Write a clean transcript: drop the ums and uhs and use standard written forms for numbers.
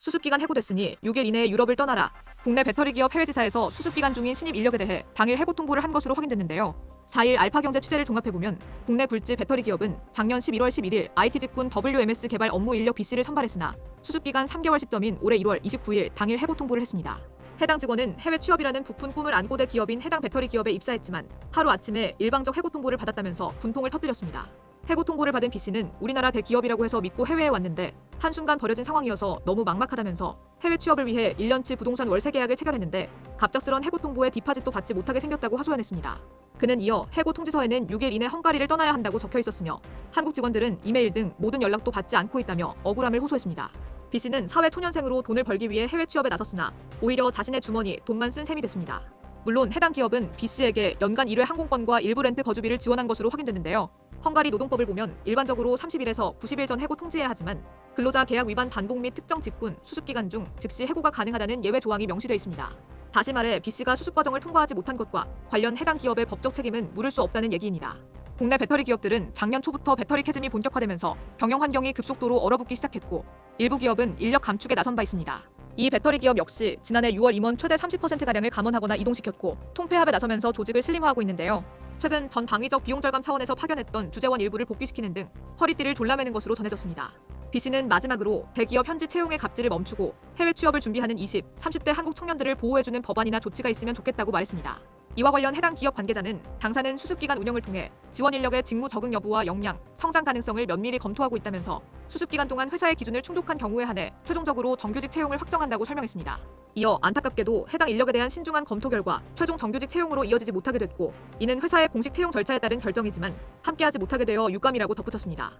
수습기간 해고됐으니 6일 이내에 유럽을 떠나라. 국내 배터리 기업 해외지사에서 수습기간 중인 신입 인력에 대해 당일 해고 통보를 한 것으로 확인됐는데요. 4일 알파경제 취재를 종합해보면 국내 굴지 배터리 기업은 작년 11월 11일 IT 직군 WMS 개발 업무 인력 B씨를 선발했으나 수습기간 3개월 시점인 올해 1월 29일 당일 해고 통보를 했습니다. 해당 직원은 해외 취업이라는 부푼 꿈을 안고 대 기업인 해당 배터리 기업에 입사했지만 하루아침에 일방적 해고 통보를 받았다면서 분통을 터뜨렸습니다. 해고 통보를 받은 B씨는 우리나라 대기업이라고 해서 믿고 해외에 왔는데 한순간 벌어진 상황이어서 너무 막막하다면서 해외 취업을 위해 1년치 부동산 월세 계약을 체결했는데 갑작스런 해고 통보에 디파짓도 받지 못하게 생겼다고 하소연했습니다. 그는 이어 해고 통지서에는 6일 이내 헝가리를 떠나야 한다고 적혀 있었으며 한국 직원들은 이메일 등 모든 연락도 받지 않고 있다며 억울함을 호소했습니다. B씨는 사회 초년생으로 돈을 벌기 위해 해외 취업에 나섰으나 오히려 자신의 주머니 돈만 쓴 셈이 됐습니다. 물론 해당 기업은 B씨에게 연간 1회 항공권과 일부 렌트 거주비를 지원한 것으로 확인됐는데요. 헝가리 노동법을 보면 일반적으로 30일에서 90일 전 해고 통지해야 하지만 근로자 계약 위반 반복 및 특정 직군, 수습기간 중 즉시 해고가 가능하다는 예외 조항이 명시돼 있습니다. 다시 말해 B씨가 수습 과정을 통과하지 못한 것과 관련 해당 기업의 법적 책임은 물을 수 없다는 얘기입니다. 국내 배터리 기업들은 작년 초부터 배터리 캐즘이 본격화되면서 경영 환경이 급속도로 얼어붙기 시작했고 일부 기업은 인력 감축에 나선 바 있습니다. 이 배터리 기업 역시 지난해 6월 임원 최대 30%가량을 감원하거나 이동시켰고 통폐합에 나서면서 조직을 슬림화하고 있는데요. 최근 전 방위적 비용 절감 차원에서 파견했던 주재원 일부를 복귀시키는 등 허리띠를 졸라매는 것으로 전해졌습니다. B씨는 마지막으로 대기업 현지 채용의 갑질을 멈추고 해외 취업을 준비하는 20, 30대 한국 청년들을 보호해주는 법안이나 조치가 있으면 좋겠다고 말했습니다. 이와 관련 해당 기업 관계자는 당사는 수습기간 운영을 통해 지원 인력의 직무 적응 여부와 역량, 성장 가능성을 면밀히 검토하고 있다면서 수습기간 동안 회사의 기준을 충족한 경우에 한해 최종적으로 정규직 채용을 확정한다고 설명했습니다. 이어 안타깝게도 해당 인력에 대한 신중한 검토 결과 최종 정규직 채용으로 이어지지 못하게 됐고 이는 회사의 공식 채용 절차에 따른 결정이지만 함께하지 못하게 되어 유감이라고 덧붙였습니다.